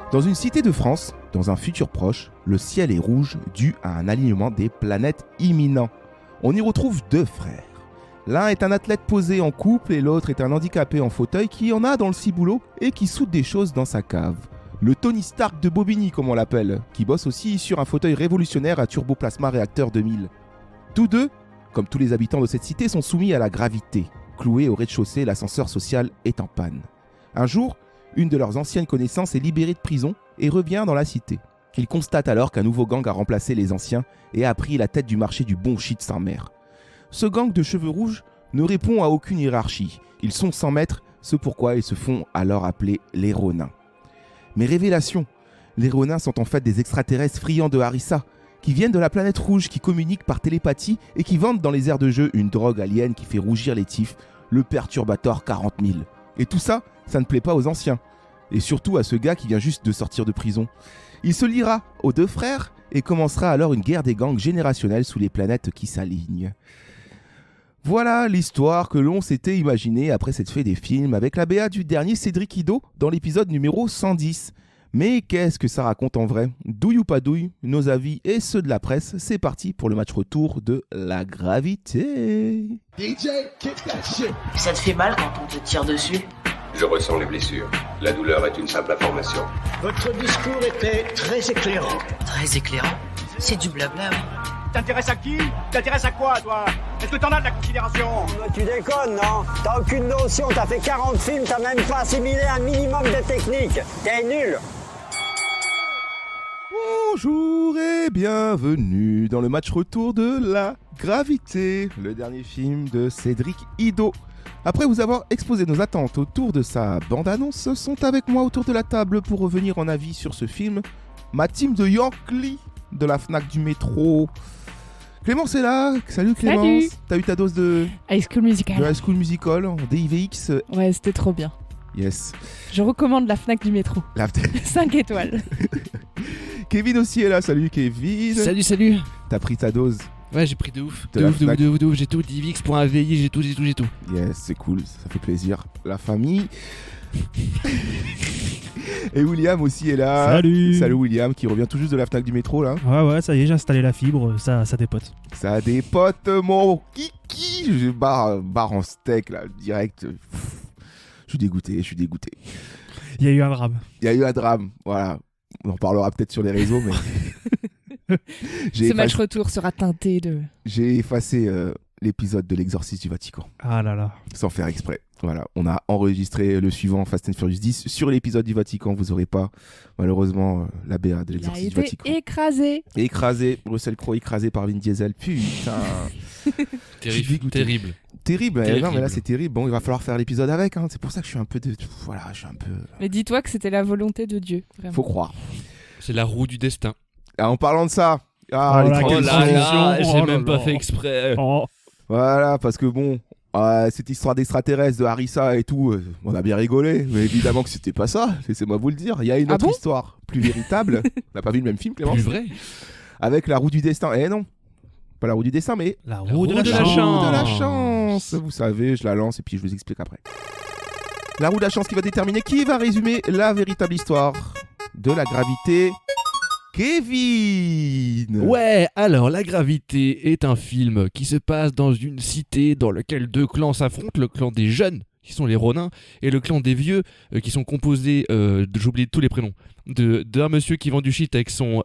Dans une cité de France, dans un futur proche, le ciel est rouge dû à un alignement des planètes imminent. On y retrouve deux frères. L'un est un athlète posé en couple et l'autre est un handicapé en fauteuil qui en a dans le ciboulot et qui soude des choses dans sa cave. Le Tony Stark de Bobigny comme on l'appelle, qui bosse aussi sur un fauteuil révolutionnaire à turboplasma réacteur 2000. Tous deux, comme tous les habitants de cette cité, sont soumis à la gravité. Cloués au rez-de-chaussée, l'ascenseur social est en panne. Un jour, une de leurs anciennes connaissances est libérée de prison et revient dans la cité. Ils constatent alors qu'un nouveau gang a remplacé les anciens et a pris la tête du marché du bon shit sans mère. Ce gang de cheveux rouges ne répond à aucune hiérarchie. Ils sont sans maître, ce pourquoi ils se font alors appeler les Ronins. Mais révélation, les Ronins sont en fait des extraterrestres friands de harissa, qui viennent de la planète rouge, qui communiquent par télépathie et qui vendent dans les aires de jeu une drogue alien qui fait rougir les tifs, le Perturbator 40 000. Et tout ça, ça ne plaît pas aux anciens. Et surtout à ce gars qui vient juste de sortir de prison. Il se liera aux deux frères et commencera alors une guerre des gangs générationnelle sous les planètes qui s'alignent. Voilà l'histoire que l'on s'était imaginée après cette fée des films avec la BA du dernier Cédric Ido dans l'épisode numéro 110. Mais qu'est-ce que ça raconte en vrai ? Douille ou pas douille, nos avis et ceux de la presse, c'est parti pour le match retour de la gravité. DJ, kick that shit. Ça te fait mal quand on te tire dessus ? Je ressens les blessures. La douleur est une simple information. Votre discours était très éclairant. Très éclairant. C'est du blabla, oui. T'intéresses à qui ? T'intéresses à quoi, toi ? Est-ce que t'en as de la considération ? Tu déconnes, non ? T'as aucune notion, t'as fait 40 films, t'as même pas assimilé un minimum de technique. T'es nul. Bonjour et bienvenue dans le match retour de la gravité, le dernier film de Cédric Ido. Après vous avoir exposé nos attentes autour de sa bande-annonce, sont avec moi autour de la table pour revenir en avis sur ce film ma team de Yankee de la Fnac du métro. Clémence est là. Salut Clémence. Salut. T'as eu ta dose de High School Musical. High School Musical en DIVX. Ouais, c'était trop bien. Yes. Je recommande la Fnac du métro. 5 étoiles. Kevin aussi est là. Salut Kevin. Salut. T'as pris ta dose? Ouais, j'ai pris de ouf. De ouf. J'ai tout. DivX.AVI, j'ai tout. Yes, c'est cool. Ça fait plaisir. La famille. Et William aussi est là. Salut William qui revient tout juste de la Fnac du métro là. Ouais, ça y est, j'ai installé la fibre, ça dépote. Ça dépote mon kiki. Je barre en steak là, direct. Je suis dégoûté. Il y a eu un drame. Voilà. On en parlera peut-être sur les réseaux, mais... Ce match retour sera teinté de... J'ai effacé l'épisode de l'exorcisme du Vatican. Ah là là. Sans faire exprès. Voilà, on a enregistré le suivant, Fast and Furious 10. Sur l'épisode du Vatican, vous n'aurez pas, malheureusement, la BA de l'exorcisme du Vatican. Écrasé. Russell Crowe écrasé par Vin Diesel. Putain. Terrible. Non, mais là, c'est terrible. Bon, il va falloir faire l'épisode avec. Hein. C'est pour ça que je suis un peu... Mais dis-toi que c'était la volonté de Dieu. Vraiment. Faut croire. C'est la roue du destin. Ah, en parlant de ça... J'ai même pas fait exprès. Voilà, parce que bon... cette histoire d'extraterrestres, de harissa et tout, on a bien rigolé, mais évidemment que c'était pas ça, laissez-moi vous le dire. Il y a une autre histoire plus véritable. On n'a pas vu le même film, Clémence ? Plus vrai. Avec la roue du destin. Eh non, pas la roue du destin, mais la roue de la chance. Vous savez, je la lance et puis je vous explique après. La roue de la chance qui va déterminer qui va résumer la véritable histoire de la gravité. Kevin. Ouais, alors La Gravité est un film qui se passe dans une cité dans laquelle deux clans s'affrontent, le clan des jeunes, qui sont les Ronins, et le clan des vieux, qui sont composés, j'ai oublié tous les prénoms, d'un monsieur qui vend du shit avec son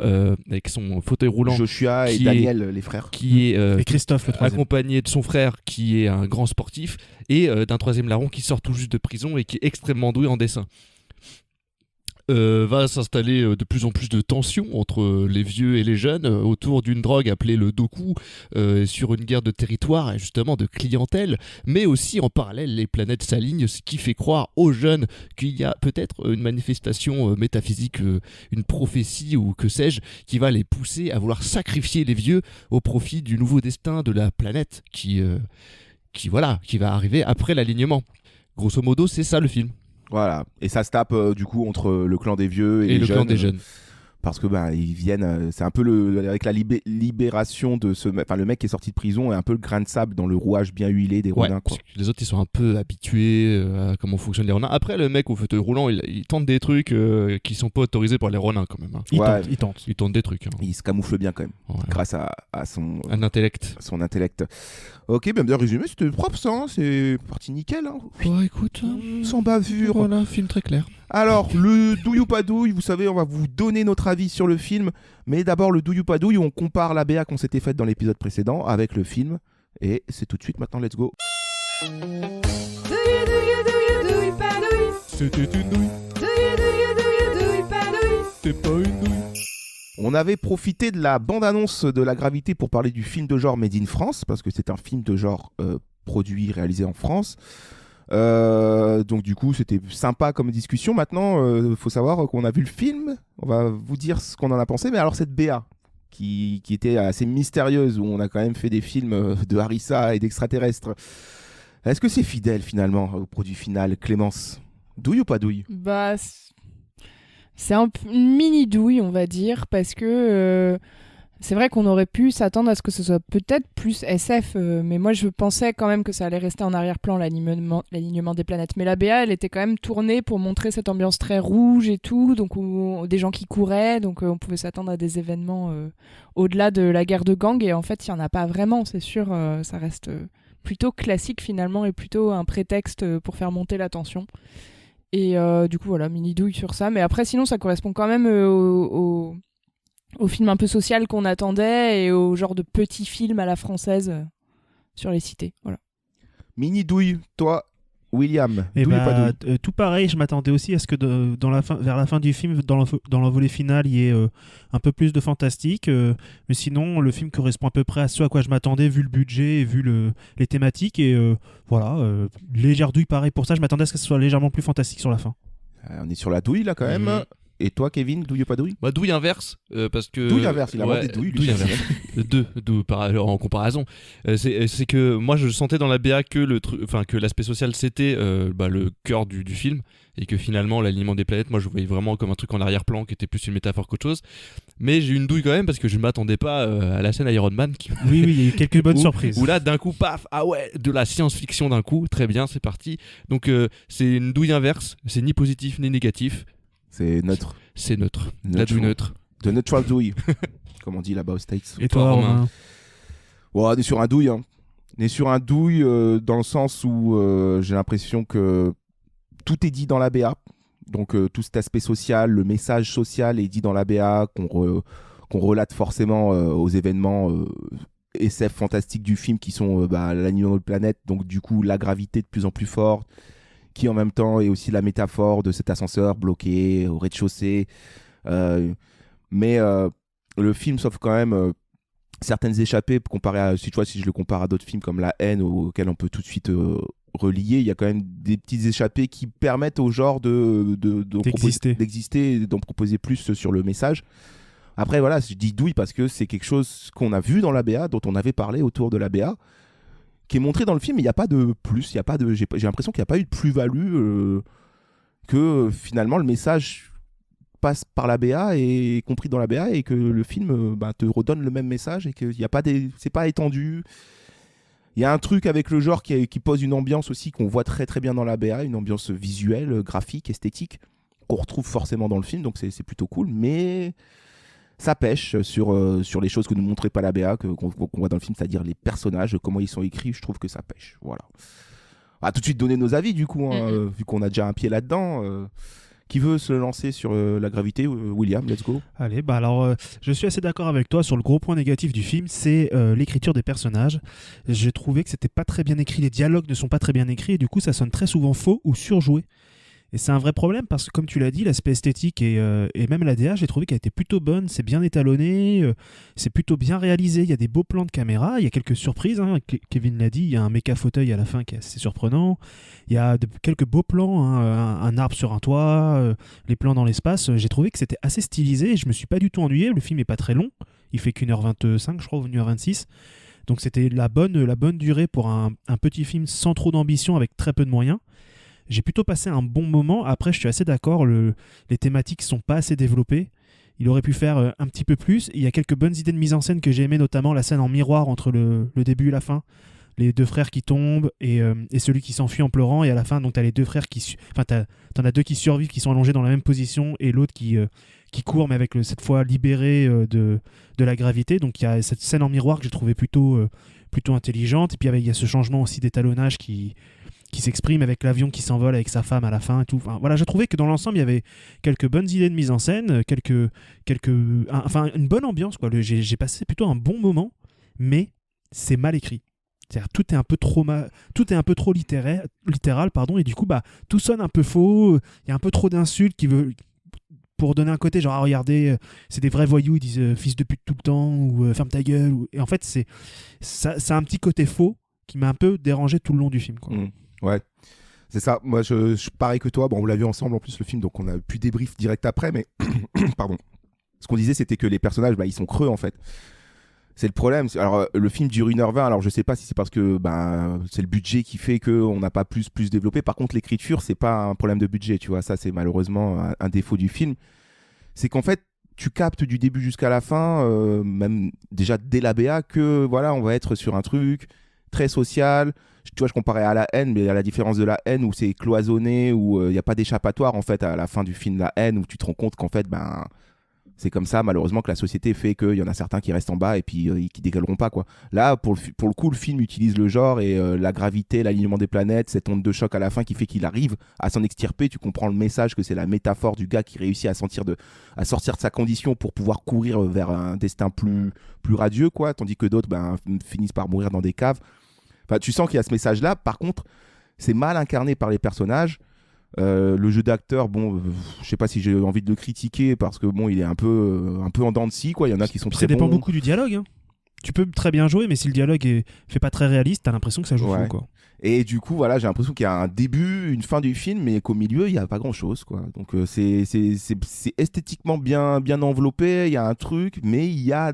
fauteuil roulant. Joshua et Daniel, les frères. Qui est et Christophe, le troisième. Accompagné de son frère, qui est un grand sportif, et d'un troisième larron qui sort tout juste de prison et qui est extrêmement doué en dessin. Va s'installer de plus en plus de tensions entre les vieux et les jeunes autour d'une drogue appelée le doku, sur une guerre de territoire et justement de clientèle, mais aussi en parallèle les planètes s'alignent, ce qui fait croire aux jeunes qu'il y a peut-être une manifestation métaphysique, une prophétie ou que sais-je, qui va les pousser à vouloir sacrifier les vieux au profit du nouveau destin de la planète qui va arriver après l'alignement. Grosso modo, c'est ça le film. Voilà, et ça se tape du coup entre le clan des vieux et les le jeunes. Clan des jeunes. parce que ils viennent, c'est un peu avec la libération de le mec qui est sorti de prison est un peu le grain de sable dans le rouage bien huilé des Ronins, quoi. Les autres ils sont un peu habitués à comment fonctionnent les Ronins. Après le mec au fauteuil roulant il tente des trucs qui sont pas autorisés par les Ronins quand même, hein. Il tente des trucs, hein. Il se camoufle bien quand même, grâce à son intellect. Son intellect. Ok, bien résumé, c'était propre ça, hein, c'est parti nickel, hein. Écoute, sans bavure. Voilà, film très clair. Alors, le douille ou pas douille, vous savez, on va vous donner notre avis sur le film, mais d'abord le douille ou pas douille, on compare la BA qu'on s'était faite dans l'épisode précédent avec le film, et c'est tout de suite maintenant, let's go. Douille, pas douille. C'était une douille. Douille, pas douille. C'était pas une douille. On avait profité de la bande-annonce de La Gravité pour parler du film de genre Made in France, parce que c'est un film de genre produit, réalisé en France. Donc du coup c'était sympa comme discussion. Maintenant faut savoir qu'on a vu le film, on va vous dire ce qu'on en a pensé. Mais alors cette BA qui était assez mystérieuse, où on a quand même fait des films de harissa et d'extraterrestres, est-ce que c'est fidèle finalement au produit final, Clémence? Douille ou pas douille? C'est une mini douille, on va dire, parce que c'est vrai qu'on aurait pu s'attendre à ce que ce soit peut-être plus SF, mais moi je pensais quand même que ça allait rester en arrière-plan, l'alignement des planètes. Mais la BA, elle était quand même tournée pour montrer cette ambiance très rouge et tout, donc des gens qui couraient, donc on pouvait s'attendre à des événements au-delà de la guerre de gang, et en fait il n'y en a pas vraiment, c'est sûr, ça reste plutôt classique finalement, et plutôt un prétexte pour faire monter la tension. Et du coup voilà, mini douille sur ça, mais après sinon ça correspond quand même au film un peu social qu'on attendait, et au genre de petit film à la française sur les cités. Voilà. Mini douille, toi, William. Et douille ou pas douille? tout pareil, je m'attendais aussi à ce que vers la fin du film, dans l'envolée finale, il y ait un peu plus de fantastique. Mais sinon, le film correspond à peu près à ce à quoi je m'attendais, vu le budget et vu les thématiques. Et légère douille pareil pour ça. Je m'attendais à ce que ce soit légèrement plus fantastique sur la fin. On est sur la douille là quand même. Et toi, Kevin, douille ou pas douille? Douille inverse, parce que... Douille inverse, il a des douilles. Douille inverse. Deux en comparaison. C'est que moi, je sentais dans la BA que l'aspect social, c'était le cœur du film, et que finalement, l'alignement des planètes, moi, je voyais vraiment comme un truc en arrière-plan qui était plus une métaphore qu'autre chose. Mais j'ai eu une douille quand même, parce que je ne m'attendais pas à la scène Iron Man. Oui, il y a eu quelques bonnes surprises. Où là, d'un coup, paf, ah ouais, de la science-fiction d'un coup, très bien, c'est parti. Donc, c'est une douille inverse, c'est ni positif ni négatif. C'est neutre. C'est neutre. La douille neutre. De neutral douille, comme on dit là-bas aux States. Et toi, Romain? On est sur un douille. Hein. On est sur un douille dans le sens où j'ai l'impression que tout est dit dans la BA. Donc tout cet aspect social, le message social est dit dans la BA, qu'on relate forcément aux événements SF fantastiques du film, qui sont l'alignement de planète. Donc du coup, la gravité de plus en plus forte, qui en même temps est aussi la métaphore de cet ascenseur bloqué au rez-de-chaussée. Mais le film s'offre quand même certaines échappées comparé à, si je le compare à d'autres films comme La Haine, auxquels on peut tout de suite relier. Il y a quand même des petites échappées qui permettent au genre d'exister et d'en proposer plus sur le message. Après voilà, je dis douille parce que c'est quelque chose qu'on a vu dans la BA, dont on avait parlé autour de la BA, qui est montré dans le film, mais il n'y a pas de plus, j'ai l'impression qu'il n'y a pas eu de plus-value, que finalement le message passe par la BA et compris dans la BA, et que le film te redonne le même message, et que c'est pas étendu. Il y a un truc avec le genre qui pose une ambiance aussi qu'on voit très très bien dans la BA, une ambiance visuelle, graphique, esthétique, qu'on retrouve forcément dans le film, donc c'est plutôt cool, mais ça pêche sur les choses que ne montrait pas la BA, qu'on voit dans le film, c'est-à-dire les personnages, comment ils sont écrits. Je trouve que ça pêche. Voilà. On va tout de suite donner nos avis, du coup, vu qu'on a déjà un pied là-dedans. Qui veut se lancer sur La Gravité? William, let's go. Allez, alors je suis assez d'accord avec toi sur le gros point négatif du film, c'est l'écriture des personnages. J'ai trouvé que c'était pas très bien écrit, les dialogues ne sont pas très bien écrits, et du coup ça sonne très souvent faux ou surjoué. Et c'est un vrai problème parce que, comme tu l'as dit, l'aspect esthétique et même la DA, j'ai trouvé qu'elle était plutôt bonne, c'est bien étalonné, c'est plutôt bien réalisé, il y a des beaux plans de caméra, il y a quelques surprises, hein, Kevin l'a dit, il y a un méca fauteuil à la fin qui est assez surprenant, il y a quelques beaux plans, hein, un arbre sur un toit, les plans dans l'espace. J'ai trouvé que c'était assez stylisé et je me suis pas du tout ennuyé. Le film est pas très long, il fait qu'1h25 je crois, ou 1h26, donc c'était la bonne durée pour un petit film sans trop d'ambition avec très peu de moyens. J'ai plutôt passé un bon moment. Après, je suis assez d'accord, les thématiques sont pas assez développées. il aurait pu faire un petit peu plus. Il y a quelques bonnes idées de mise en scène que j'ai aimé, notamment la scène en miroir entre le début et la fin. Les deux frères qui tombent et celui qui s'enfuit en pleurant. Et à la fin, donc, t'as les deux frères t'en as deux qui survivent, qui sont allongés dans la même position, et l'autre qui court, mais avec cette fois libéré de la gravité. Donc il y a cette scène en miroir que j'ai trouvé plutôt intelligente. Et puis il y a ce changement aussi d'étalonnage qui s'exprime avec l'avion qui s'envole avec sa femme à la fin et tout. Enfin, voilà, j'ai trouvé que dans l'ensemble, il y avait quelques bonnes idées de mise en scène, une bonne ambiance, quoi. J'ai passé plutôt un bon moment, mais c'est mal écrit. C'est-à-dire, tout est un peu trop littéral, pardon, et du coup, tout sonne un peu faux. Il y a un peu trop d'insultes pour donner un côté genre, regardez, c'est des vrais voyous, ils disent fils de pute tout le temps, ou ferme ta gueule. Et en fait, ça a un petit côté faux qui m'a un peu dérangé tout le long du film, quoi. Ouais, c'est ça. Moi, je pareil que toi. Bon, on l'a vu ensemble en plus le film, donc on a pu débrief direct après. Mais pardon. Ce qu'on disait, c'était que les personnages, ils sont creux en fait. C'est le problème. Alors, le film dure 1h20. Alors, je sais pas si c'est parce que c'est le budget qui fait qu'on n'a pas plus développé. Par contre, l'écriture, c'est pas un problème de budget. Tu vois, ça, c'est malheureusement un défaut du film. C'est qu'en fait, tu captes du début jusqu'à la fin, même déjà dès la BA, que voilà, on va être sur un truc très social. Tu vois, je comparais à La Haine, mais à la différence de La Haine où c'est cloisonné, où il n'y a pas d'échappatoire en fait à la fin du film La Haine, où tu te rends compte qu'en fait, c'est comme ça malheureusement que la société fait qu'il y en a certains qui restent en bas et puis qui dégaleront pas, quoi. Là, pour le coup, le film utilise le genre et la gravité, l'alignement des planètes, cette onde de choc à la fin qui fait qu'il arrive à s'en extirper. Tu comprends le message, que c'est la métaphore du gars qui réussit à sortir de sa condition pour pouvoir courir vers un destin plus radieux, quoi, tandis que d'autres finissent par mourir dans des caves. Enfin, tu sens qu'il y a ce message-là. Par contre, c'est mal incarné par les personnages. Le jeu d'acteur, je sais pas si j'ai envie de le critiquer parce que il est un peu en dents de scie, quoi. Il y en a qui sont très bons. Ça dépend beaucoup du dialogue, hein. Tu peux très bien jouer, mais si le dialogue fait pas très réaliste, t'as l'impression que ça joue faux, quoi. Et du coup, voilà, j'ai l'impression qu'il y a un début, une fin du film, mais qu'au milieu, il y a pas grand-chose, quoi. Donc c'est esthétiquement bien enveloppé, il y a un truc, mais il y a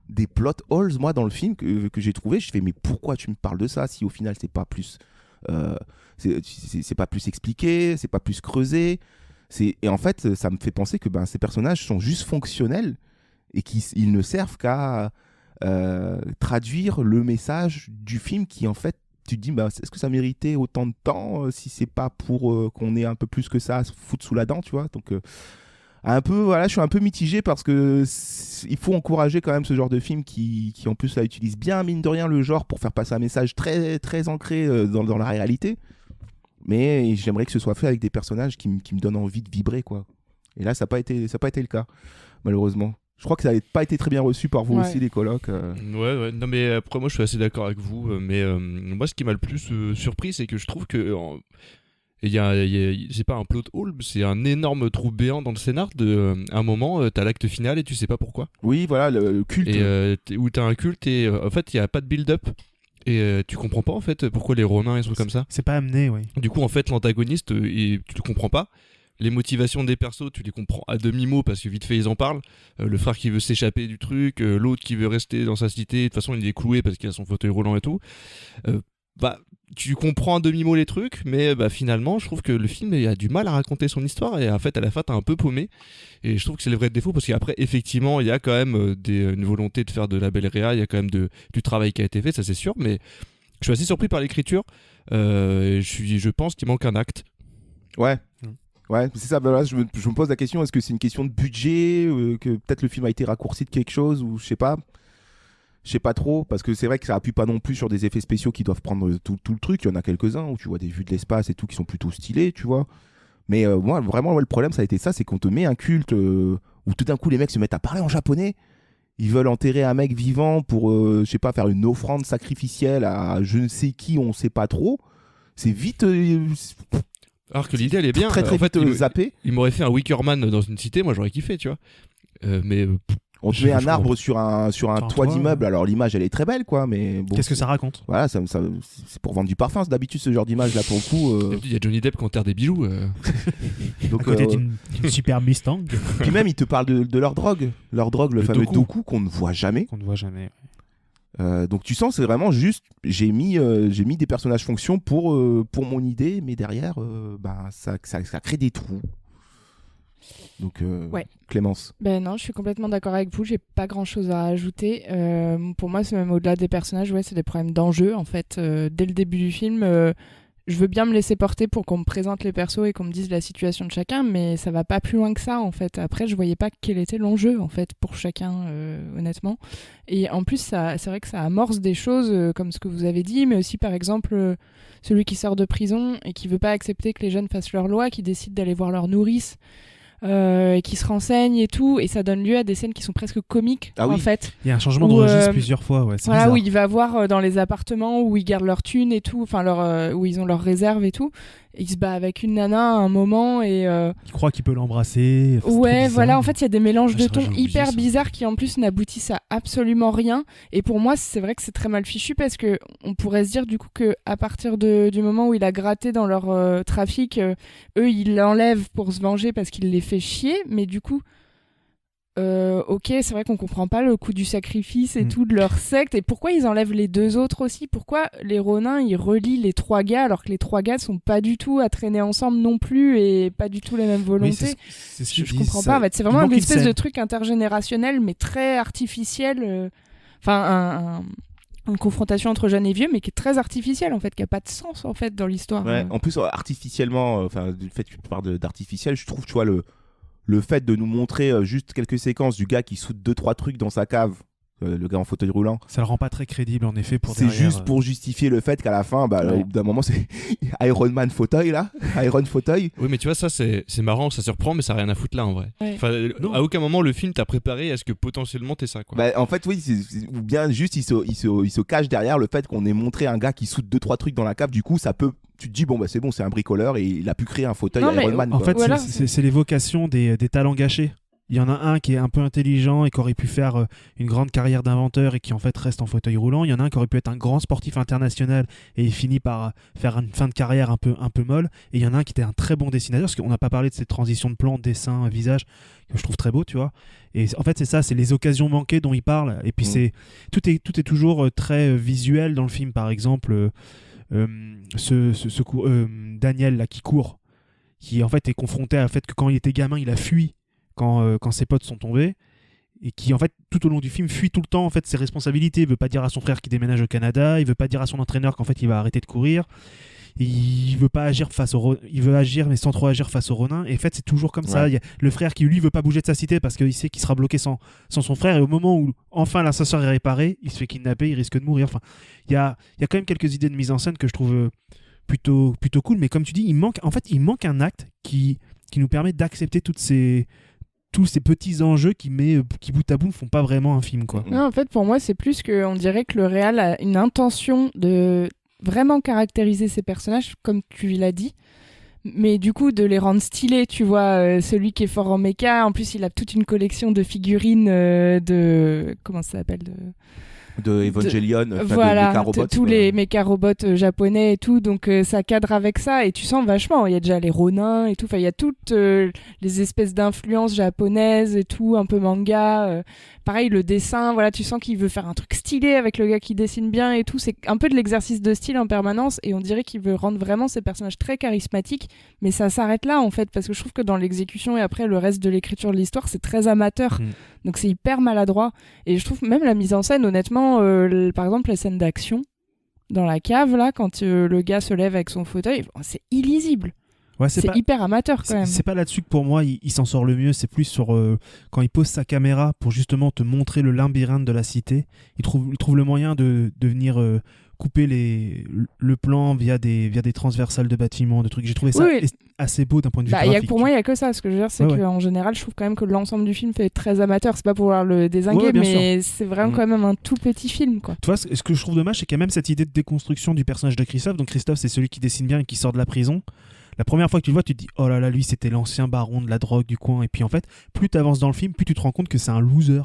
des plot holes, moi, dans le film que j'ai trouvé. Je fais, mais pourquoi tu me parles de ça si au final c'est pas plus c'est pas plus expliqué, c'est pas plus creusé. Et en fait, ça me fait penser que ces personnages sont juste fonctionnels et qu'ils ne servent qu'à traduire le message du film qui, en fait, tu te dis, est-ce que ça méritait autant de temps si c'est pas pour qu'on ait un peu plus que ça à se foutre sous la dent, tu vois. Donc, je suis un peu mitigé parce que il faut encourager quand même ce genre de film qui en plus là utilise bien, mine de rien, le genre pour faire passer un message très, très ancré dans la réalité. Mais j'aimerais que ce soit fait avec des personnages qui me donnent envie de vibrer, quoi. Et là, ça n'a pas été le cas, malheureusement. Je crois que ça n'a pas été très bien reçu par vous aussi, les colocs. Ouais. Non, mais après, moi, je suis assez d'accord avec vous. Mais moi, ce qui m'a le plus surpris, c'est que je trouve que... c'est pas un plot hole, c'est un énorme trou béant dans le scénar. À un moment, t'as l'acte final et tu sais pas pourquoi. Oui, voilà, le culte. Et où t'as un culte et en fait, il n'y a pas de build-up. Et tu comprends pas en fait pourquoi les Romains ils sont comme ça. C'est pas amené, oui. Du coup, en fait, l'antagoniste, tu le comprends pas. Les motivations des persos, tu les comprends à demi-mot parce que vite fait ils en parlent. Le frère qui veut s'échapper du truc, l'autre qui veut rester dans sa cité. De toute façon, il est cloué parce qu'il a son fauteuil roulant et tout. Tu comprends à demi-mot les trucs, mais finalement, je trouve que le film a du mal à raconter son histoire et en fait, à la fin, t'es un peu paumé. Et je trouve que c'est le vrai défaut parce qu'après, effectivement, il y a quand même une volonté de faire de la belle réa, il y a quand même du travail qui a été fait, ça c'est sûr, mais je suis assez surpris par l'écriture. Je pense qu'il manque un acte. Ouais. Ouais, c'est ça. Là, je me pose la question, est-ce que c'est une question de budget, que peut-être le film a été raccourci de quelque chose, ou je sais pas. Je sais pas trop, parce que c'est vrai que ça appuie pas non plus sur des effets spéciaux qui doivent prendre tout le truc. Il y en a quelques-uns où tu vois des vues de l'espace et tout qui sont plutôt stylés, tu vois. Mais moi, vraiment, le problème, ça a été ça, c'est qu'on te met un culte où tout d'un coup, les mecs se mettent à parler en japonais. Ils veulent enterrer un mec vivant pour, je sais pas, faire une offrande sacrificielle à je ne sais qui, on sait pas trop. C'est vite... Alors que l'idée, elle est bien. Très, très vite zappé. Il m'aurait fait un Wickerman dans une cité, moi, j'aurais kiffé, tu vois. Mais... On te met un arbre sur un toit d'immeuble, alors l'image elle est très belle, quoi, mais bon, qu'est-ce que ça raconte? Voilà, c'est pour vendre du parfum, c'est d'habitude ce genre d'image là pour le coup. Il y a Johnny Depp qui enterre des bijoux. Donc, à côté d'une super Mustang. Puis même ils te parlent de leur drogue, le fameux doku qu'on ne voit jamais. Donc tu sens c'est vraiment juste j'ai mis des personnages fonction pour mon idée, mais derrière ça crée des trous. Donc, Ouais. Clémence. Ben non, je suis complètement d'accord avec vous, j'ai pas grand chose à ajouter. Pour moi, c'est même au-delà des personnages, ouais, c'est des problèmes d'enjeu en fait. Dès le début du film, je veux bien me laisser porter pour qu'on me présente les persos et qu'on me dise la situation de chacun, mais ça va pas plus loin que ça en fait. Après, je voyais pas quel était l'enjeu en fait pour chacun, honnêtement. Et en plus, c'est vrai que ça amorce des choses comme ce que vous avez dit, mais aussi par exemple celui qui sort de prison et qui veut pas accepter que les jeunes fassent leur loi, qui décide d'aller voir leur nourrice. Et qui se renseigne et tout, et ça donne lieu à des scènes qui sont presque comiques en fait. Il y a un changement de registre plusieurs fois, ouais, c'est voilà, bizarre. où il va voir dans les appartements où ils gardent leur thune et tout, enfin où ils ont leurs réserves et tout. Et il se bat avec une nana à un moment et Il croit qu'il peut l'embrasser. Enfin, c'est trop ouais, bizarre. voilà, en fait, il y a des mélanges de c'est vrai, tons j'ai oublié hyper ça. bizarres qui en plus n'aboutissent à absolument rien. Et pour moi, c'est vrai que c'est très mal fichu parce que on pourrait se dire du coup que à partir du moment où il a gratté dans leur trafic, eux ils l'enlèvent pour se venger parce qu'il les fait chier. Mais du coup, ok, c'est vrai qu'on comprend pas le coup du sacrifice et tout de leur secte. Et pourquoi ils enlèvent les deux autres aussi? Pourquoi les Ronin ils relient les trois gars alors que les trois gars sont pas du tout à traîner ensemble non plus et pas du tout les mêmes volontés? Oui, c'est ce qu'ils Je disent, comprends ça- pas. En fait, c'est il vraiment manque une espèce scène. de truc intergénérationnel mais très artificiel. Enfin, une confrontation entre jeunes et vieux mais qui est très artificielle en fait, qui a pas de sens en fait dans l'histoire. Ouais, en plus, artificiellement, enfin, du fait que tu parles d'artificiel, je trouve, tu vois, le fait de nous montrer juste quelques séquences du gars qui soude 2-3 trucs dans sa cave, le gars en fauteuil roulant. Ça le rend pas très crédible en effet pour C'est derrière, juste pour justifier le fait qu'à la fin, bah, Ouais. au bout d'un moment, c'est Iron Man fauteuil là, Iron fauteuil. Oui, mais tu vois, ça c'est marrant, ça surprend, mais ça n'a rien à foutre là en vrai. Ouais. Enfin, à aucun moment le film t'a préparé à ce que potentiellement t'es ça, quoi. Bah, en fait, oui, ou bien juste il se cache derrière le fait qu'on ait montré un gars qui soude 2-3 trucs dans la cave. Du coup, ça peut. Tu te dis, bon, bah c'est bon, c'est un bricoleur et il a pu créer un fauteuil Non, mais Iron Man. En quoi. fait, Voilà. c'est l'évocation des talents gâchés. Il y en a un qui est un peu intelligent et qui aurait pu faire une grande carrière d'inventeur et qui en fait reste en fauteuil roulant. Il y en a un qui aurait pu être un grand sportif international et il finit par faire une fin de carrière un peu molle. Et il y en a un qui était un très bon dessinateur, parce qu'on n'a pas parlé de cette transition de plan, dessin, visage, que je trouve très beau, tu vois. Et en fait, c'est ça, c'est les occasions manquées dont il parle. Et puis tout est toujours très visuel dans le film. Par exemple, Daniel là, qui court, qui en fait est confronté à le fait que quand il était gamin, il a fui quand ses potes sont tombés, et qui en fait tout au long du film fuit tout le temps en fait ses responsabilités. Il veut pas dire à son frère qu'il déménage au Canada, il veut pas dire à son entraîneur qu'en fait il va arrêter de courir, il veut pas agir il veut agir mais sans trop agir face aux Ronin. Et en fait c'est toujours comme ça. Il y a le frère qui lui veut pas bouger de sa cité parce qu'il sait qu'il sera bloqué sans son frère, et au moment où enfin l'ascenseur est réparé, il se fait kidnapper, il risque de mourir. Enfin, il y a quand même quelques idées de mise en scène que je trouve plutôt cool, mais comme tu dis, il manque un acte qui nous permet d'accepter tous ces petits enjeux qui bout à bout ne font pas vraiment un film, quoi. Non, en fait, pour moi, c'est plus qu'on dirait que le réal a une intention de vraiment caractériser ses personnages, comme tu l'as dit, mais du coup, de les rendre stylés, tu vois. Celui qui est fort en méca, en plus, il a toute une collection de figurines de... Comment ça s'appelle De Evangelion, de voilà, Mecha-Robots, tous les méca-robots japonais et tout, donc ça cadre avec ça, et tu sens vachement, il y a déjà les Ronin et tout, enfin il y a toutes les espèces d'influences japonaises et tout, un peu manga, pareil le dessin, voilà, tu sens qu'il veut faire un truc stylé avec le gars qui dessine bien et tout, c'est un peu de l'exercice de style en permanence, et on dirait qu'il veut rendre vraiment ces personnages très charismatiques, mais ça s'arrête là en fait, parce que je trouve que dans l'exécution et après le reste de l'écriture de l'histoire, c'est très amateur, donc c'est hyper maladroit, et je trouve même la mise en scène, honnêtement, par exemple les scènes d'action dans la cave là, quand le gars se lève avec son fauteuil, c'est illisible. Ouais, c'est pas, hyper amateur quand même. C'est pas là-dessus que pour moi il s'en sort le mieux, c'est plus sur quand il pose sa caméra pour justement te montrer le labyrinthe de la cité. Il trouve le moyen de venir couper le plan via des transversales de bâtiments, de trucs. J'ai trouvé ça assez beau d'un point de vue graphique. Pour moi, il n'y a que ça. Ce que je veux dire, c'est qu'en général, je trouve quand même que l'ensemble du film fait très amateur. C'est pas pour vouloir le dézinguer, mais c'est vraiment quand même un tout petit film, quoi. Tu vois, ce que je trouve dommage, c'est qu'il y a même cette idée de déconstruction du personnage de Christophe. Donc Christophe, c'est celui qui dessine bien et qui sort de la prison. La première fois que tu le vois, tu te dis oh là là, lui c'était l'ancien baron de la drogue du coin. Et puis en fait, plus tu avances dans le film, plus tu te rends compte que c'est un loser.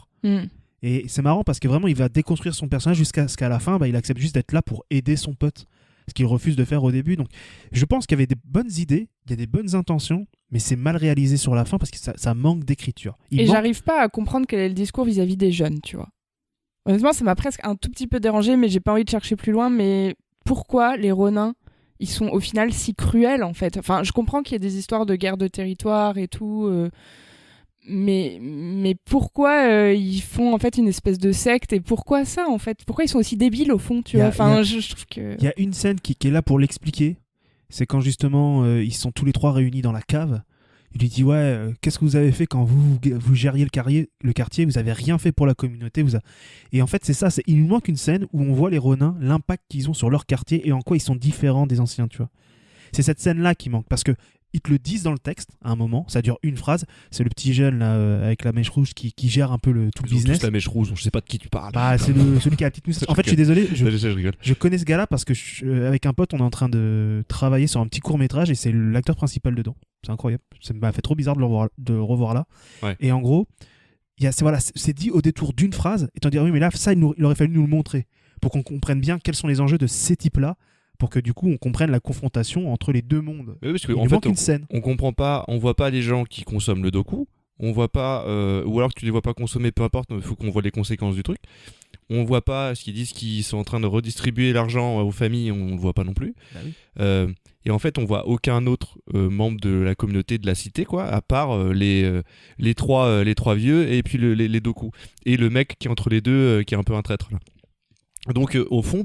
Et c'est marrant parce que vraiment il va déconstruire son personnage jusqu'à ce qu'à la fin il accepte juste d'être là pour aider son pote, ce qu'il refuse de faire au début. Donc je pense qu'il y avait des bonnes idées, il y a des bonnes intentions, mais c'est mal réalisé sur la fin parce que ça manque d'écriture. J'arrive pas à comprendre quel est le discours vis-à-vis des jeunes, tu vois. Honnêtement, ça m'a presque un tout petit peu dérangé, mais j'ai pas envie de chercher plus loin. Mais pourquoi les Ronin ils sont au final si cruels en fait. Enfin, je comprends qu'il y ait des histoires de guerre de territoire et tout, mais pourquoi ils font en fait une espèce de secte et pourquoi ça en fait? Pourquoi ils sont aussi débiles au fond, tu vois? Enfin, je trouve que il y a une scène qui est là pour l'expliquer. C'est quand justement ils sont tous les trois réunis dans la cave. Il lui dit qu'est-ce que vous avez fait quand vous gériez le quartier, vous avez rien fait pour la communauté, et en fait c'est ça, il nous manque une scène où on voit les Ronin, l'impact qu'ils ont sur leur quartier et en quoi ils sont différents des anciens, tu vois. C'est cette scène là qui manque parce que ils te le disent dans le texte à un moment, ça dure une phrase, c'est le petit jeune là avec la mèche rouge qui gère un peu tout le business. Tous la mèche rouge, je sais pas de qui tu parles. Bah c'est celui qui a la petite moustache. En fait je suis désolé, je rigole. Je connais ce gars là parce que avec un pote on est en train de travailler sur un petit court-métrage et c'est l'acteur principal dedans. C'est incroyable, ça m'a fait trop bizarre de le revoir là. Ouais. Et en gros, c'est dit au détour d'une phrase et t'en dis oui mais là ça il aurait fallu nous le montrer pour qu'on comprenne bien quels sont les enjeux de ces types là, pour que du coup on comprenne la confrontation entre les deux mondes. Oui, parce il manque une scène. On comprend pas, on voit pas les gens qui consomment le doku, on voit pas, ou alors que tu les vois pas consommer, peu importe, il faut qu'on voit les conséquences du truc. On voit pas ce qu'ils disent qu'ils sont en train de redistribuer l'argent aux familles, on le voit pas non plus. Bah oui. Et en fait, on voit aucun autre membre de la communauté de la cité, quoi, à part les trois vieux et puis les doku. Et le mec qui est entre les deux, qui est un peu un traître là. Donc au fond,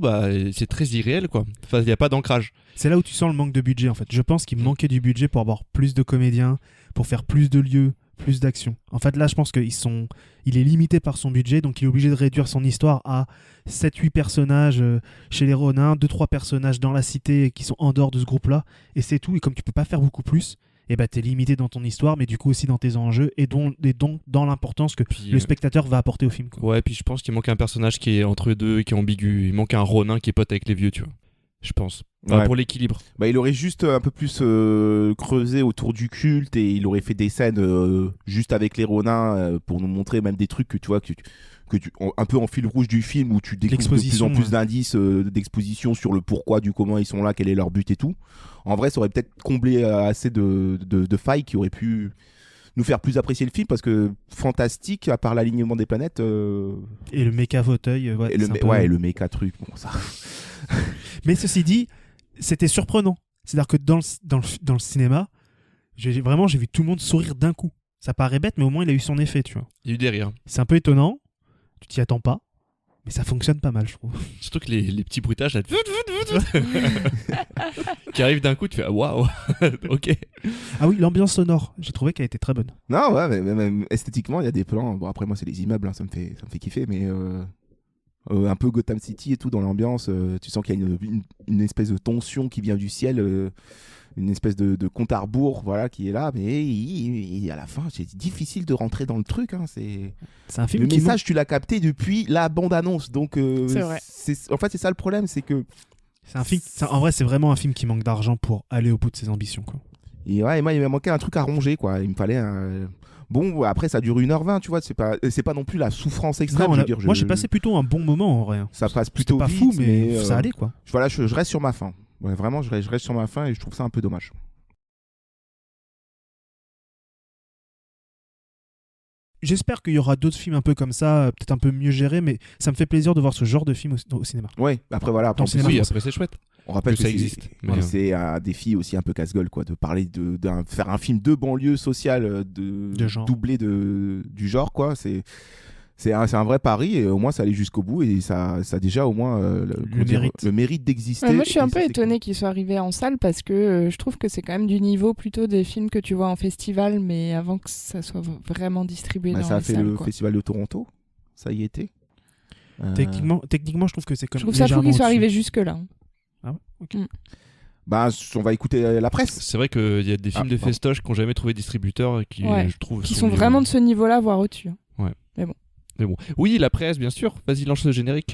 c'est très irréel, quoi. Enfin, il n'y a pas d'ancrage. C'est là où tu sens le manque de budget, en fait. Je pense qu'il manquait du budget pour avoir plus de comédiens, pour faire plus de lieux, plus d'action. En fait, là, je pense qu'il est limité par son budget, donc il est obligé de réduire son histoire à 7-8 personnages chez les Ronin, 2-3 personnages dans la cité qui sont en dehors de ce groupe-là, et c'est tout. Et comme tu peux pas faire beaucoup plus, t'es limité dans ton histoire, mais du coup aussi dans tes enjeux, et donc dans l'importance que le spectateur va apporter au film, quoi. Ouais, puis je pense qu'il manque un personnage qui est entre deux et qui est ambigu. Il manque un Ronin qui est pote avec les vieux, tu vois. Je pense. Pour l'équilibre. Il aurait juste un peu plus creusé autour du culte et il aurait fait des scènes juste avec les Ronins pour nous montrer même des trucs que tu vois un peu en fil rouge du film où tu découvres de plus en plus d'indices d'exposition sur le pourquoi du comment ils sont là, quel est leur but et tout. En vrai, ça aurait peut-être comblé assez de failles qui auraient pu nous faire plus apprécier le film, parce que fantastique, à part l'alignement des planètes et le méca fauteuil, et le méca truc, bon ça. Mais ceci dit, c'était surprenant. C'est-à-dire que dans le cinéma, j'ai vu tout le monde sourire d'un coup. Ça paraît bête, mais au moins il a eu son effet, tu vois. Il y a eu des rires. C'est un peu étonnant, tu t'y attends pas, mais ça fonctionne pas mal, je trouve. Surtout que les petits bruitages là, qui arrivent d'un coup, tu fais waouh, ok. Ah oui, l'ambiance sonore, j'ai trouvé qu'elle était très bonne. Non, ouais, mais même esthétiquement, il y a des plans. Bon, après, moi, c'est les immeubles, ça me fait kiffer, mais un peu Gotham City et tout dans l'ambiance. Tu sens qu'il y a une espèce de tension qui vient du ciel, une espèce de compte à rebours, voilà, qui est là, mais à la fin, c'est difficile de rentrer dans le truc. Hein, c'est un film le message, tu l'as capté depuis la bande-annonce, donc c'est vrai. En fait, c'est ça le problème, c'est que c'est un film. En vrai, c'est vraiment un film qui manque d'argent pour aller au bout de ses ambitions, quoi. Et ouais, moi, il m'a manqué un truc à ronger, quoi. Il me fallait un... Bon, après, ça dure 1h20, tu vois. C'est pas non plus la souffrance extrême. Non, moi, j'ai passé plutôt un bon moment, en vrai. Ça passe plutôt pas vite, fou, mais ça allait, quoi. Voilà, je reste sur ma faim. Ouais, vraiment, je reste sur ma faim et je trouve ça un peu dommage. J'espère qu'il y aura d'autres films un peu comme ça, peut-être un peu mieux gérés, mais ça me fait plaisir de voir ce genre de film au cinéma. Ouais, après voilà. Après c'est chouette. On rappelle que ça existe. C'est un défi aussi un peu casse-gueule, quoi, de parler faire un film de banlieue sociale de genre. doublé du genre, quoi. C'est un vrai pari et au moins ça allait jusqu'au bout et ça a déjà au moins le mérite d'exister. Moi je suis un peu étonnée qu'il soit arrivé en salle parce que je trouve que c'est quand même du niveau plutôt des films que tu vois en festival, mais avant que ça soit vraiment distribué dans les salles. Ça a fait le festival de Toronto, ça y était. Techniquement, je trouve que c'est comme. Je trouve ça fou qu'il soit arrivé jusque-là. Ah ouais, ok. On va écouter la presse. C'est vrai qu'il y a des films de festoche qui n'ont jamais trouvé distributeur et qui, je trouve, qui sont vraiment de ce niveau-là, voire au-dessus. Ouais. Mais bon. Oui, la presse, bien sûr. Vas-y, lance le générique.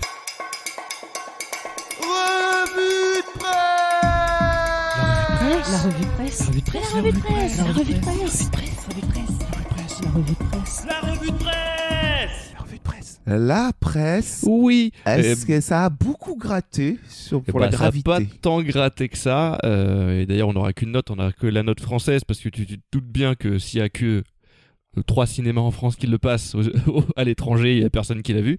Revue de presse. La revue de presse. La revue de presse. La revue de presse. La revue de presse. La revue de presse. La revue de presse. La revue de presse. La presse. Oui. Est-ce que ça a beaucoup gratté pour la gravité? Ça n'a pas tant gratté que ça. Et d'ailleurs, on n'aura qu'une note. On n'aura que la note française parce que tu te doutes bien que s'il n'y a que 3 cinémas en France qui le passent, à l'étranger, il n'y a personne qui l'a vu.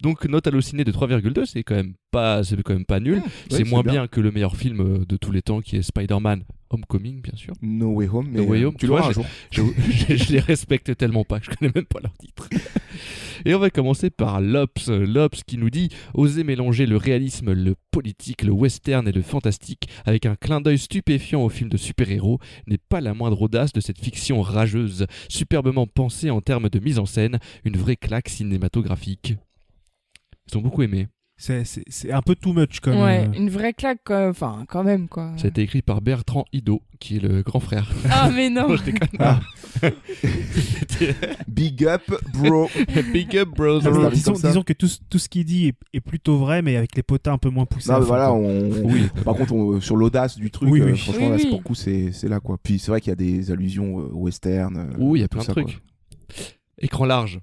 Donc note Allociné de 3,2, c'est quand même pas nul. C'est moins bien que le meilleur film de tous les temps qui est Spider-Man Homecoming, bien sûr. No Way Home, mais No Way Home, tu le vois un jour. Je les respecte tellement pas que je connais même pas leur titre. Et on va commencer par Lops qui nous dit « Oser mélanger le réalisme, le politique, le western et le fantastique avec un clin d'œil stupéfiant au film de super-héros n'est pas la moindre audace de cette fiction rageuse, superbement pensée en termes de mise en scène, une vraie claque cinématographique. » Ils ont beaucoup aimé. C'est un peu too much comme. Ouais, une vraie claque, enfin, quand même, quoi. Ça a été écrit par Bertrand Ido, qui est le grand frère. Ah, mais non. Non, je déconne. Ah. Big up, bro. Big up, bro. Disons que tout ce qu'il dit est plutôt vrai, mais avec les potins un peu moins poussés. Non, mais fond, voilà, quoi. par contre, sur l'audace du truc, Oui. franchement, là, pour le coup, c'est là, quoi. Puis c'est vrai qu'il y a des allusions western. Oui, il y a plein de ça, trucs. Quoi. Écran large.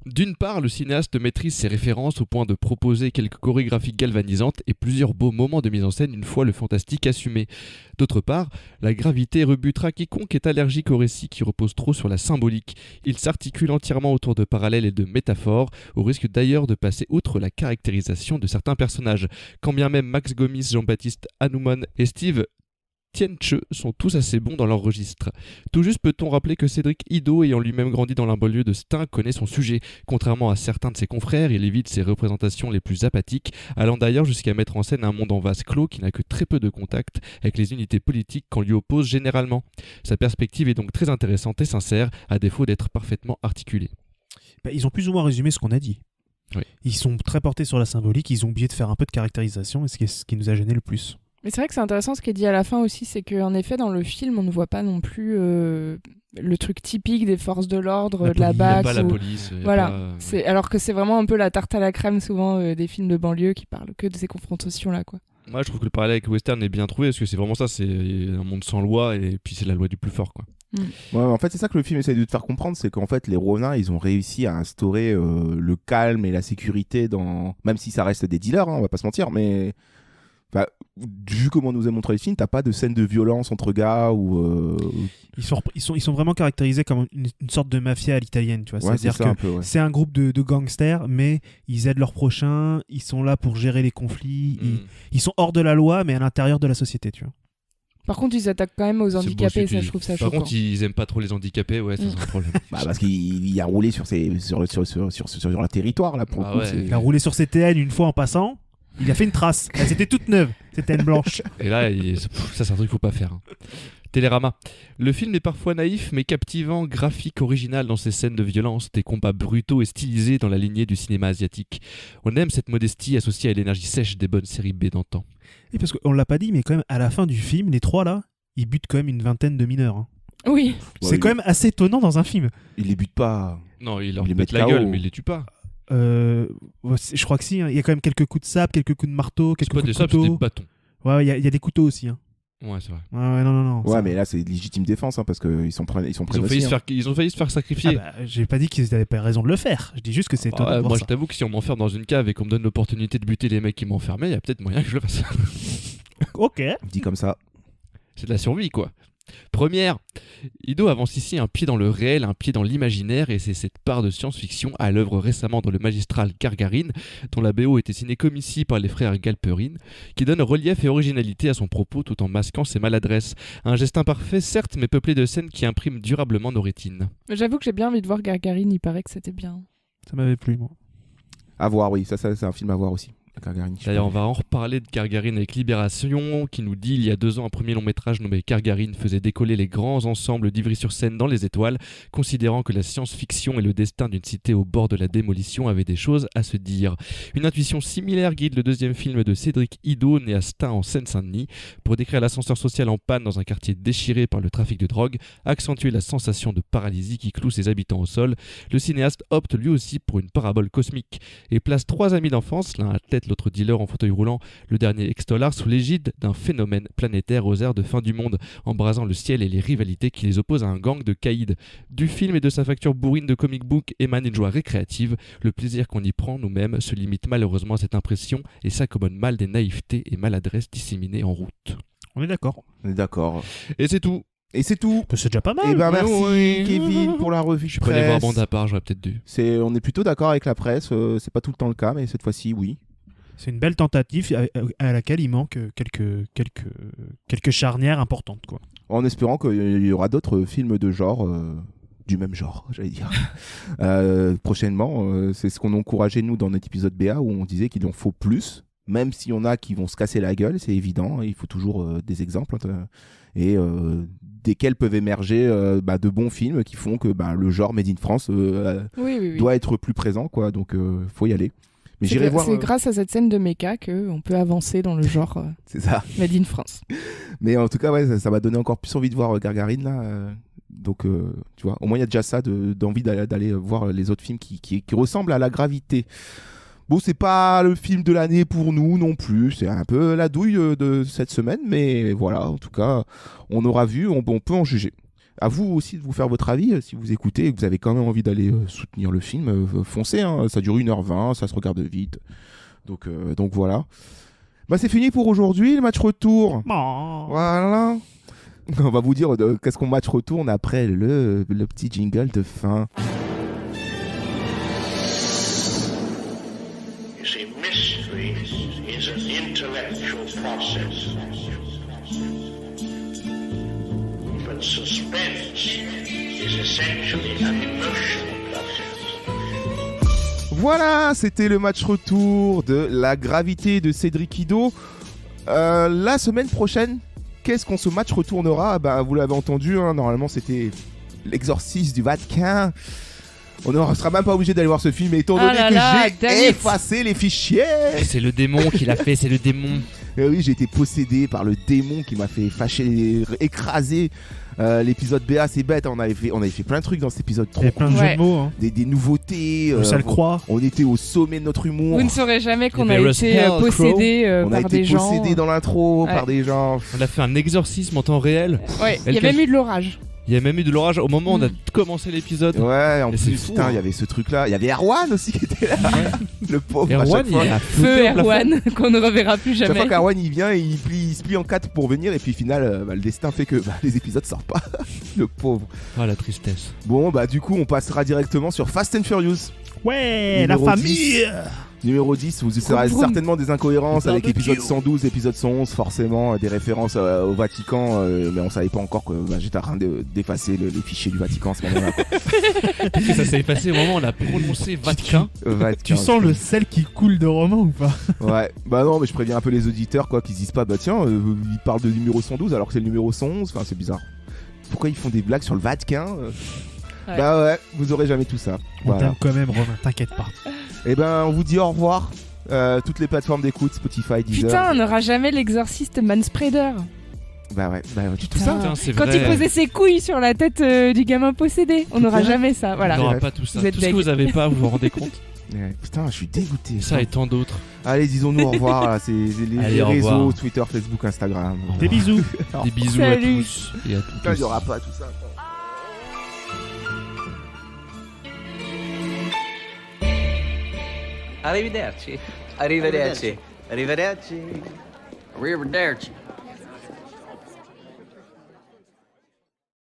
D'une part, le cinéaste maîtrise ses références au point de proposer quelques chorégraphies galvanisantes et plusieurs beaux moments de mise en scène une fois le fantastique assumé. D'autre part, la gravité rebutera quiconque est allergique au récit qui repose trop sur la symbolique. Il s'articule entièrement autour de parallèles et de métaphores, au risque d'ailleurs de passer outre la caractérisation de certains personnages. Quand bien même Max Gomis, Jean-Baptiste Hanoumon et Steve Tienche sont tous assez bons dans leur registre. Tout juste peut-on rappeler que Cédric Ido, ayant lui-même grandi dans la banlieue de Stein, connaît son sujet. Contrairement à certains de ses confrères, il évite ses représentations les plus apathiques, allant d'ailleurs jusqu'à mettre en scène un monde en vase clos qui n'a que très peu de contact avec les unités politiques qu'on lui oppose généralement. Sa perspective est donc très intéressante et sincère, à défaut d'être parfaitement articulée. Ils ont plus ou moins résumé ce qu'on a dit. Oui. Ils sont très portés sur la symbolique, ils ont oublié de faire un peu de caractérisation, et c'est ce qui nous a gêné le plus. Mais c'est vrai que c'est intéressant ce qui est dit à la fin aussi, c'est qu'en effet, dans le film, on ne voit pas non plus le truc typique des forces de l'ordre, de la BAC. Il n'y a pas la police. Voilà. Alors que c'est vraiment un peu la tarte à la crème, souvent, des films de banlieue qui parlent que de ces confrontations-là, quoi. Moi, je trouve que le parallèle avec le western est bien trouvé, parce que c'est vraiment ça, c'est un monde sans loi, et puis c'est la loi du plus fort, quoi. Ouais, en fait, c'est ça que le film essaie de te faire comprendre, c'est qu'en fait, les Ronins, ils ont réussi à instaurer le calme et la sécurité même si ça reste des dealers, on va pas se mentir, mais... Enfin, vu comment nous a montré le film, t'as pas de scène de violence entre gars ou. Ils sont vraiment caractérisés comme une sorte de mafia à l'italienne, tu vois. Ouais, c'est-à-dire que c'est un groupe de gangsters, mais ils aident leurs prochains, ils sont là pour gérer les conflits, ils sont hors de la loi, mais à l'intérieur de la société, tu vois. Par contre, ils s'attquent quand même aux handicapés, ça je trouve ça choquant. Par contre, ils aiment pas trop les handicapés, ouais, c'est un problème. Parce qu'il a roulé sur leur territoire là pour le coup. Ouais. Il a roulé sur ses TN une fois en passant. Il a fait une trace. Elle était toute neuve, cette TN blanche. Et là, ça c'est un truc qu'il faut pas faire. Télérama. Le film est parfois naïf mais captivant, graphique, original dans ses scènes de violence, des combats brutaux et stylisés dans la lignée du cinéma asiatique. On aime cette modestie associée à l'énergie sèche des bonnes séries B d'antan. Et parce qu'on l'a pas dit, mais quand même à la fin du film, les trois là, ils butent quand même une vingtaine de mineurs. Hein. Oui. C'est quand même assez étonnant dans un film. Il les bute pas. Non, il leur pète la gueule, mais il les tue pas. Je crois que si, hein. Il y a quand même quelques coups de sabre, quelques coups de marteau, quelques coups de couteau. C'est des bâtons. Ouais, il y a des couteaux aussi. Hein. Ouais, c'est vrai. Ouais, non. Ouais, mais là, c'est légitime défense, hein, parce qu'ils sont prêts ils ont failli se faire sacrifier. J'ai pas dit qu'ils avaient pas raison de le faire. Je dis juste que c'est étonnant. Moi, je t'avoue que si on m'enferme dans une cave et qu'on me donne l'opportunité de buter les mecs qui m'enfermaient, il y a peut-être moyen que je le fasse. Ok. Dit comme ça. C'est de la survie, quoi. Première, Ido avance ici un pied dans le réel, un pied dans l'imaginaire, et c'est cette part de science-fiction à l'œuvre récemment dans le magistral Gargarine, dont la BO était signée comme ici par les frères Galperine, qui donne relief et originalité à son propos tout en masquant ses maladresses. Un geste imparfait, certes, mais peuplé de scènes qui impriment durablement nos rétines. J'avoue que j'ai bien envie de voir Gargarine, il paraît que c'était bien. Ça m'avait plu, moi. À voir, oui, ça c'est un film à voir aussi. D'ailleurs, on va en reparler de Gargarine avec Libération, qui nous dit il y a 2 ans, un premier long métrage nommé Gargarine faisait décoller les grands ensembles d'Ivry-sur-Seine dans les étoiles, considérant que la science-fiction et le destin d'une cité au bord de la démolition avaient des choses à se dire. Une intuition similaire guide le deuxième film de Cédric Ido, né à Stein en Seine-Saint-Denis, pour décrire l'ascenseur social en panne dans un quartier déchiré par le trafic de drogue, accentuer la sensation de paralysie qui cloue ses habitants au sol. Le cinéaste opte lui aussi pour une parabole cosmique et place 3 amis d'enfance, l'un à tête, l'autre dealer en fauteuil roulant, le dernier ex-dollar, sous l'égide d'un phénomène planétaire aux airs de fin du monde, embrasant le ciel et les rivalités qui les opposent à un gang de caïds. Du film et de sa facture bourrine de comic book émane une joie récréative. Le plaisir qu'on y prend nous-mêmes se limite malheureusement à cette impression et s'accommode mal des naïvetés et maladresses disséminées en route. On est d'accord. On est d'accord. Et c'est tout. Et c'est tout. C'est déjà pas mal. Et ben merci Ouais. Kevin pour la revue Je suis pas allé voir presse. bande à part, j'aurais peut-être dû. On est plutôt d'accord avec la presse, c'est pas tout le temps le cas, mais cette fois-ci, oui. C'est une belle tentative à laquelle il manque quelques charnières importantes, quoi. En espérant qu'il y aura d'autres films de genre, du même genre, j'allais dire. Prochainement, c'est ce qu'on encourageait nous dans notre épisode BA où on disait qu'il en faut plus, même s'il y en a qui vont se casser la gueule, c'est évident, il faut toujours des exemples, et desquels peuvent émerger de bons films qui font que le genre Made in France Oui. doit être plus présent, quoi, donc faut y aller. Mais j'irai voir. C'est grâce à cette scène de méca qu'on peut avancer dans le genre C'est ça. Made in France. Mais en tout cas, ouais, ça m'a donné encore plus envie de voir Gargarine là. Donc, tu vois, au moins il y a déjà ça d'envie d'aller voir les autres films qui ressemblent à La Gravité. Bon, c'est pas le film de l'année pour nous non plus. C'est un peu la douille de cette semaine, mais voilà. En tout cas, on aura vu, on peut en juger. À vous aussi de vous faire votre avis. Si vous écoutez et que vous avez quand même envie d'aller soutenir le film, foncez. Hein, ça dure 1h20, ça se regarde vite. Donc voilà. C'est fini pour aujourd'hui, le match retour. Oh. Voilà. On va vous dire qu'est-ce qu'on match retourne après le petit jingle de fin. You see, mystery is an intellectual process. But suspense is essentially an emotional process. Voilà, c'était le match retour de La Gravité de Cédric Ido. La semaine prochaine, qu'est-ce qu'on se match retournera ? Vous l'avez entendu, hein, normalement c'était L'Exorciste du Vatican. On ne sera même pas obligé d'aller voir ce film, étant donné que j'ai effacé les fichiers. C'est le démon qui l'a fait, c'est le démon. Et oui, j'ai été possédé par le démon qui m'a fait fâcher, écraser. L'épisode BA, c'est bête, on avait fait plein de trucs dans cet épisode. Il y a plein de jeux de mots. Hein. Des nouveautés. Ça le croit. On était au sommet de notre humour. Vous ne saurez jamais qu'on a été possédé par des gens. On a été possédé dans l'intro par des gens. On a fait un exorcisme en temps réel. Ouais, il y a même eu de l'orage. Il y a même eu de l'orage au moment où on a commencé l'épisode. Ouais, en plus, fou, il y avait ce truc-là. Il y avait Erwan aussi qui était là. Le pauvre. Erwan, Feu Erwan, qu'on ne reverra plus jamais. Chaque fois qu'Erwan il vient, il se plie en 4 pour venir. Et puis, au final, le destin fait que les épisodes sortent pas. Le pauvre. Ah, la tristesse. Bon, du coup, on passera directement sur Fast and Furious. Ouais, numéro la famille 10. Numéro 10, vous aurez certainement des incohérences avec épisode 112, épisode 111, forcément, des références au Vatican, mais on savait pas encore que j'étais en train d'effacer les fichiers du Vatican à ce moment-là. Parce que ça s'est passé au moment où on a prononcé Vatican. Tu sens le sel qui coule de Romain ou pas ? Ouais, non, mais je préviens un peu les auditeurs, quoi, qu'ils se disent pas, tiens, ils parlent de numéro 112 alors que c'est le numéro 111, enfin, c'est bizarre. Pourquoi ils font des blagues sur le Vatican ? Ouais. Ouais, vous aurez jamais tout ça. On t'aime quand même, Romain, t'inquiète pas. Et on vous dit au revoir. Toutes les plateformes d'écoute, Spotify, Deezer. Putain, on n'aura jamais l'exorciste Manspreader. Tout ça. Putain, quand il posait ses couilles sur la tête du gamin possédé, on n'aura jamais ça. Voilà. On n'aura pas tout ça. Tout ce que vous avez pas, vous vous rendez compte ? Putain, je suis dégoûté. Ça et tant d'autres. Allez, disons-nous au revoir. Là, c'est les réseaux, Twitter, Facebook, Instagram. Des bisous. Des bisous à tous et à toutes. Putain, il n'y aura pas tout ça. Arrivederci. Arrivederci. Arrivederci. Arrivederci.